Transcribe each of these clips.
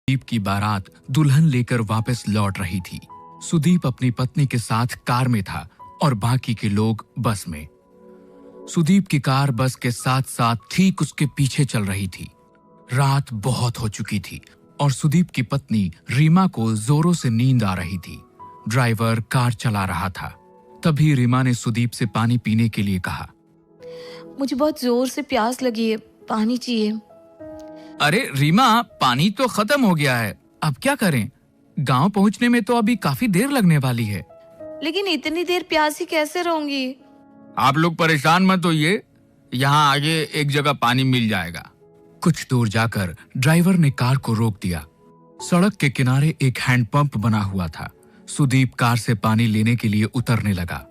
सुदीप की बारात दुल्हन लेकर वापस लौट रही थी। सुदीप अपनी पत्नी के साथ कार में था और बाकी के लोग बस में। सुदीप की कार बस के साथ साथ ठीक उसके पीछे चल रही थी। रात बहुत हो चुकी थी और सुदीप की पत्नी रीमा को जोरों से नींद आ रही थी। ड्राइवर कार चला रहा था। तभी रीमा ने सुदीप से पानी पीने के लिए कहा। मुझे बहुत जोर से प्यास लगी है, पानी चाहिए। अरे रीमा, पानी तो खत्म हो गया है, अब क्या करें? गांव पहुंचने में तो अभी काफी देर लगने वाली है। लेकिन इतनी देर प्यासी कैसे रहूंगी? आप लोग परेशान मत होइए, यहाँ आगे एक जगह पानी मिल जाएगा। कुछ दूर जाकर ड्राइवर ने कार को रोक दिया। सड़क के किनारे एक हैंडपंप बना हुआ था। सुदीप कार से पानी लेने के लिए उतरने लगा।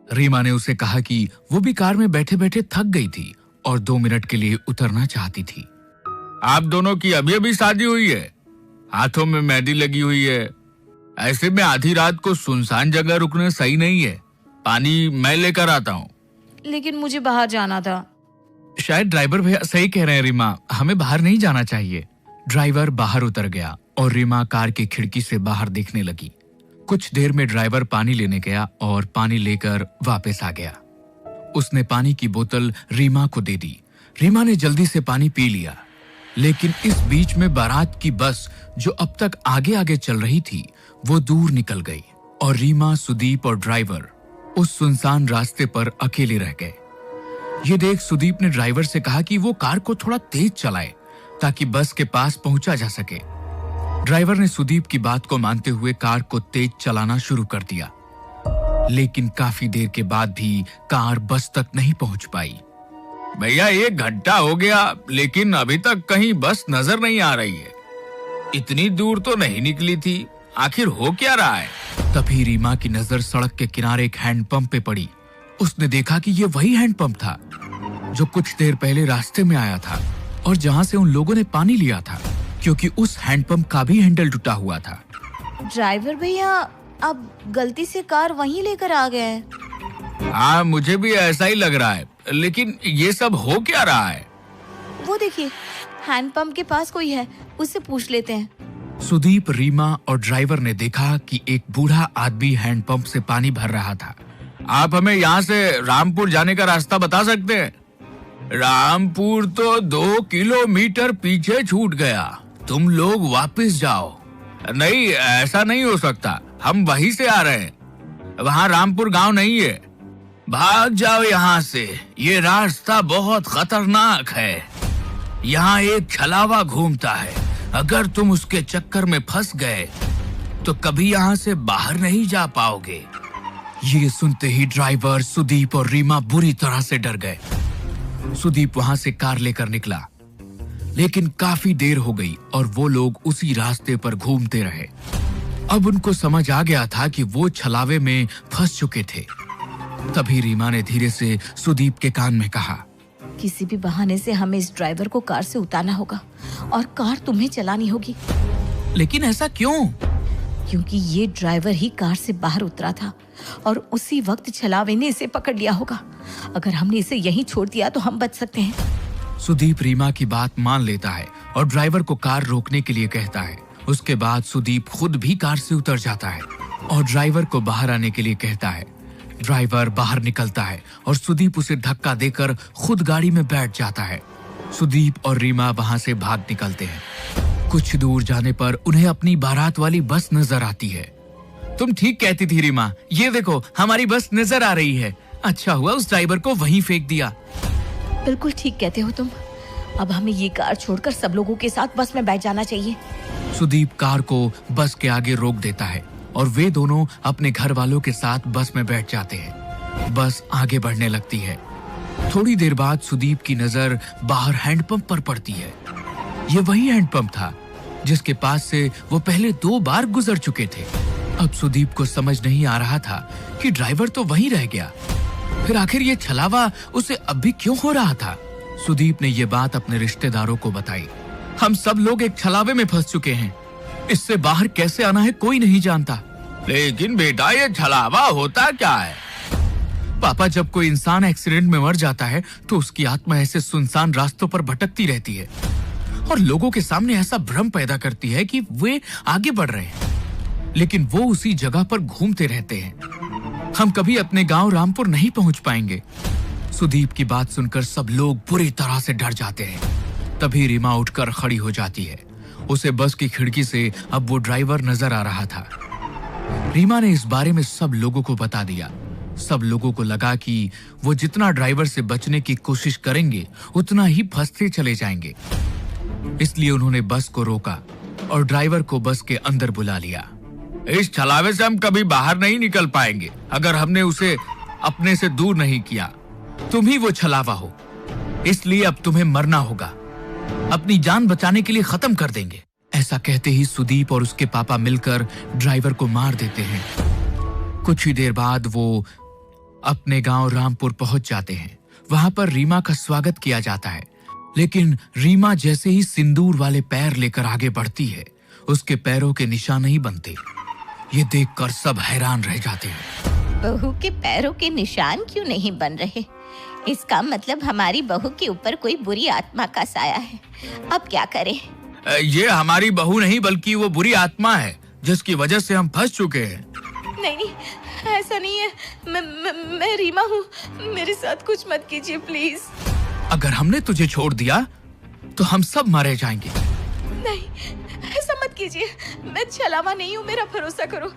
रीमा ने उसे कहा कि वो भी कार में बैठे बैठे थक गई थी और 2 मिनट के लिए उतरना चाहती थी। आप दोनों की अभी अभी शादी हुई है, हाथों में मेहंदी लगी हुई है, ऐसे में आधी रात को सुनसान जगह रुकना सही नहीं है। पानी मैं लेकर आता हूँ। लेकिन मुझे बाहर जाना था। शायद ड्राइवर भैया सही कह रहे हैं रीमा, हमें बाहर नहीं जाना चाहिए। ड्राइवर बाहर उतर गया और रीमा कार की खिड़की से बाहर देखने लगी। कुछ देर में ड्राइवर पानी लेने गया और पानी लेकर वापस आ गया। उसने पानी की बोतल रीमा को दे दी। रीमा ने जल्दी से पानी पी लिया। लेकिन इस बीच में बारात की बस जो अब तक आगे आगे चल रही थी वो दूर निकल गई और रीमा, सुदीप और ड्राइवर उस सुनसान रास्ते पर अकेले रह गए। ये देख सुदीप ने ड्राइवर से कहा कि वो कार को थोड़ा तेज चलाए ताकि बस के पास पहुंचा जा सके। ड्राइवर ने सुदीप की बात को मानते हुए कार को तेज चलाना शुरू कर दिया। लेकिन काफी देर के बाद भी कार बस तक नहीं पहुंच पाई। भैया 1 घंटा हो गया लेकिन अभी तक कहीं बस नजर नहीं आ रही है। इतनी दूर तो नहीं निकली थी, आखिर हो क्या रहा है? तभी रीमा की नजर सड़क के किनारे एक हैंडपंप पे पड़ी। उसने देखा कि ये वही हैंडपंप था जो कुछ देर पहले रास्ते में आया था और जहां से उन लोगों ने पानी लिया था, क्योंकि उस हैंडपंप का भी हैंडल टूटा हुआ था। ड्राइवर भैया अब गलती से कार वहीं लेकर आ गए हैं। हाँ, मुझे भी ऐसा ही लग रहा है, लेकिन ये सब हो क्या रहा है? वो देखिए, हैंडपंप के पास कोई है, उससे पूछ लेते हैं। सुदीप, रीमा और ड्राइवर ने देखा कि एक बूढ़ा आदमी हैंडपंप से पानी भर रहा था। आप हमें यहाँ से रामपुर जाने का रास्ता बता सकते हैं? रामपुर तो 2 किलोमीटर पीछे छूट गया, तुम लोग वापस जाओ। नहीं, ऐसा नहीं हो सकता, हम वहीं से आ रहे हैं, वहाँ रामपुर गांव नहीं है। भाग जाओ यहाँ से, ये रास्ता बहुत खतरनाक है। यहाँ एक छलावा घूमता है, अगर तुम उसके चक्कर में फंस गए तो कभी यहाँ से बाहर नहीं जा पाओगे। ये सुनते ही ड्राइवर, सुदीप और रीमा बुरी तरह से डर गए। सुदीप वहां से कार लेकर निकला, लेकिन काफी देर हो गई और वो लोग उसी रास्ते पर घूमते रहे। अब उनको समझ आ गया था कि वो छलावे में फंस चुके थे। तभी रीमा ने धीरे से सुदीप के कान में कहा, किसी भी बहाने से हमें इस ड्राइवर को कार से उतारना होगा और कार तुम्हें चलानी होगी। लेकिन ऐसा क्यों? क्योंकि ये ड्राइवर ही कार से बाहर उतरा था और उसी वक्त छलावे ने इसे पकड़ लिया होगा। अगर हमने इसे यहीं छोड़ दिया तो हम बच सकते हैं। सुदीप रीमा की बात मान लेता है और ड्राइवर को कार रोकने के लिए कहता है। उसके बाद सुदीप खुद भी कार से उतर जाता है और ड्राइवर को बाहर आने के लिए कहता है। ड्राइवर बाहर निकलता है और सुदीप उसे धक्का देकर खुद गाड़ी में बैठ जाता है। सुदीप और रीमा वहां से भाग निकलते हैं। कुछ दूर जाने पर उन्हें अपनी बारात वाली बस नजर आती है। तुम ठीक कहती थी रीमा, ये देखो हमारी बस नजर आ रही है। अच्छा हुआ उस ड्राइवर को वहीं फेंक दिया। बिल्कुल ठीक कहते हो तुम। अब हमें ये कार छोड़कर सब लोगों के साथ बस में बैठ जाना चाहिए। सुदीप कार को बस के आगे रोक देता है और वे दोनों अपने घर वालों के साथ बस में बैठ जाते हैं। बस आगे बढ़ने लगती है। थोड़ी देर बाद सुदीप की नजर बाहर हैंडपंप पर पड़ती है। ये वही हैंडपंप था जिसके पास से वो पहले 2 बार गुजर चुके थे। अब सुदीप को समझ नहीं आ रहा था कि ड्राइवर तो वहीं रह गया, फिर आखिर ये छलावा उसे अब भी क्यों हो रहा था? सुदीप ने ये बात अपने रिश्तेदारों को बताई। हम सब लोग एक छलावे में फंस चुके हैं, इससे बाहर कैसे आना है कोई नहीं जानता। लेकिन बेटा, ये छलावा होता क्या है? पापा, जब कोई इंसान एक्सीडेंट में मर जाता है तो उसकी आत्मा ऐसे सुनसान रास्तों पर भटकती रहती है। और लोगों के सामने ऐसा भ्रम पैदा करती है कि वे आगे बढ़ रहे हैं, लेकिन वो उसी जगह पर घूमते रहते हैं। हम कभी अपने गांव रामपुर नहीं पहुंच पाएंगे। सुदीप की बात सुनकर सब लोग बुरी तरह से डर जाते हैं। तभी रीमा उठकर खड़ी हो जाती है। उसे बस की खिड़की से अब वो ड्राइवर नजर आ रहा था। रीमा ने इस बारे में सब लोगों को बता दिया। सब लोगों को लगा कि वो जितना ड्राइवर से बचने की कोशिश करेंगे उतना ही फंसते चले जाएंगे। इसलिए उन्होंने बस को रोका और ड्राइवर को बस के अंदर बुला लिया। इस छलावे से हम कभी बाहर नहीं निकल पाएंगे अगर हमने उसे अपने से दूर नहीं किया। तुम ही वो छलावा हो, इसलिए अब तुम्हें मरना होगा। अपनी जान बचाने के लिए खत्म कर देंगे। ऐसा कहते ही सुदीप और उसके पापा मिलकर ड्राइवर को मार देते हैं। कुछ ही देर बाद वो अपने गांव रामपुर पहुंच जाते हैं। वहां पर रीमा का स्वागत किया जाता है, लेकिन रीमा जैसे ही सिंदूर वाले पैर लेकर आगे बढ़ती है, उसके पैरों के निशान नहीं बनते। ये देखकर सब हैरान रह जाते हैं। बहू के पैरों के निशान क्यों नहीं बन रहे? इसका मतलब हमारी बहू के ऊपर कोई बुरी आत्मा का साया है। अब क्या करें? ये हमारी बहू नहीं बल्कि वो बुरी आत्मा है जिसकी वजह से हम फंस चुके हैं। नहीं, ऐसा नहीं है। मैं रीमा हूँ। मेरे साथ कुछ मत कीजिए प्लीज। अगर हमने तुझे छोड़ दिया तो हम सब मारे जाएंगे। नहीं, ऐसा मत कीजिए। मैं छलावा नहीं हूँ, मेरा भरोसा करो।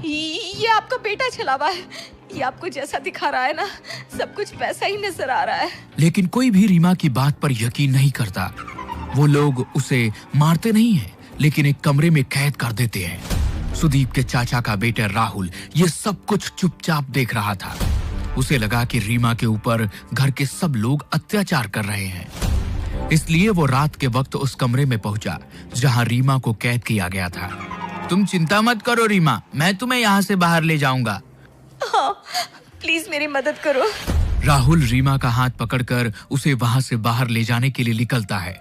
ये आपका बेटा छलावा है। ये आपको जैसा दिखा रहा है ना, सब कुछ वैसा ही नजर आ रहा है। लेकिन कोई भी रीमा की बात पर यकीन नहीं करता। वो लोग उसे मारते नहीं हैं, लेकिन एक कमरे में कैद कर देते हैं। सुदीप के चाचा का बेटा राहुल ये सब कुछ चुपचाप देख रहा था। उसे लगा कि रीमा के ऊपर घर के सब लोग अत्याचार कर रहे हैं, इसलिए वो रात के वक्त उस कमरे में पहुंचा जहां रीमा को कैद किया गया था। तुम चिंता मत करो रीमा, मैं तुम्हें यहाँ से बाहर ले जाऊंगा। हाँ, प्लीज मेरी मदद करो। राहुल रीमा का हाथ पकड़कर उसे वहां से बाहर ले जाने के लिए निकलता है।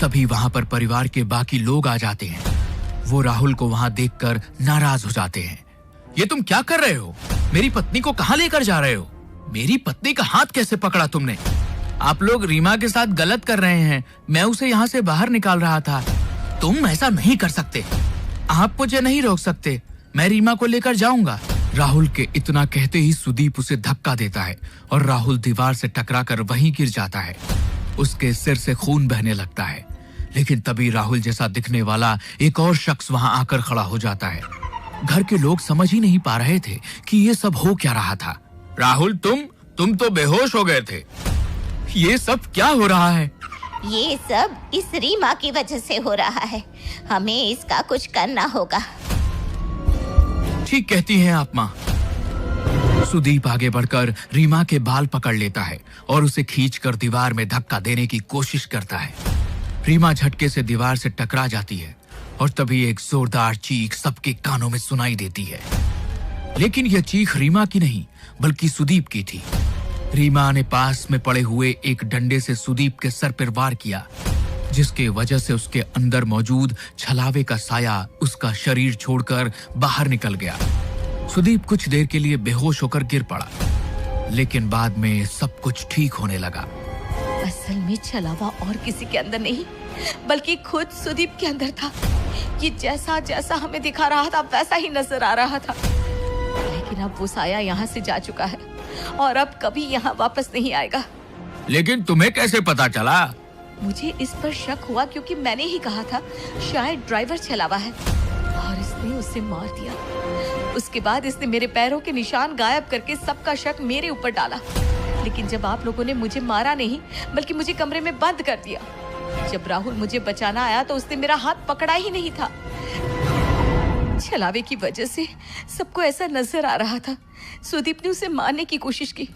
तभी वहां पर परिवार के बाकी लोग आ जाते हैं। वो राहुल को वहां देखकर नाराज हो जाते हैं। ये तुम क्या कर रहे हो? मेरी पत्नी को कहां लेकर जा रहे हो? मेरी पत्नी का हाथ कैसे पकड़ा तुमने? आप लोग रीमा के साथ गलत कर रहे हैं। मैं उसे यहाँ से बाहर निकाल रहा था। तुम ऐसा नहीं कर सकते। आप मुझे नहीं रोक सकते। मैं रीमा को लेकर जाऊंगा। राहुल के इतना कहते ही सुदीप उसे धक्का देता है और राहुल दीवार से टकराकर वहीं गिर जाता है। उसके सिर से खून बहने लगता है। लेकिन तभी राहुल जैसा दिखने वाला एक और शख्स वहां आकर खड़ा हो जाता है। घर के लोग समझ ही नहीं पा रहे थे कि ये सब हो क्या रहा था। राहुल, तुम तो बेहोश हो गए थे। ये सब क्या हो रहा है? ये सब इस रीमा की वजह से हो रहा है। हमें इसका कुछ करना होगा। ठीक कहती हैं आप माँ। सुदीप आगे बढ़कर रीमा के बाल पकड़ लेता है और उसे खींचकर दीवार में धक्का देने की कोशिश करता है। रीमा झटके से दीवार से टकरा जाती है और तभी एक जोरदार चीख सबके कानों में सुनाई देती है। लेकिन यह चीख रीमा की नहीं बल्कि सुदीप की थी। रीमा ने पास में पड़े हुए एक डंडे से सुदीप के सर पर वार किया, जिसके वजह से उसके अंदर मौजूद छलावे का साया उसका शरीर छोड़कर बाहर निकल गया। सुदीप कुछ देर के लिए बेहोश होकर गिर पड़ा, लेकिन बाद में सब कुछ ठीक होने लगा। असल में छलावा और किसी के अंदर नहीं बल्कि खुद सुदीप के अंदर था। ये जैसा जैसा हमें दिखा रहा था वैसा ही नजर आ रहा था। लेकिन अब वो साया यहाँ से जा चुका है और अब कभी यहाँ वापस नहीं आएगा। लेकिन तुम्हें कैसे पता चला? मुझे इस पर शक हुआ क्योंकि मैंने ही कहा था शायद ड्राइवर छलावा है और इसने उसे मार दिया। उसके बाद इसने मेरे पैरों के निशान गायब करके सबका शक मेरे ऊपर डाला। लेकिन जब आप लोगों ने मुझे मारा नहीं बल्कि मुझे कमरे में बंद कर दिया। जब राहुल मुझे बचाना आया तो उसने मेरा हाथ पकड़ा ही नहीं था। छलावे की वजह से सबको ऐसा नजर आ रहा था। सुदीप ने उसे मारने की कोशिश की।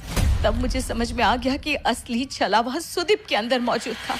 तब मुझे समझ में आ गया कि असली छलावा सुदीप के अंदर मौजूद था।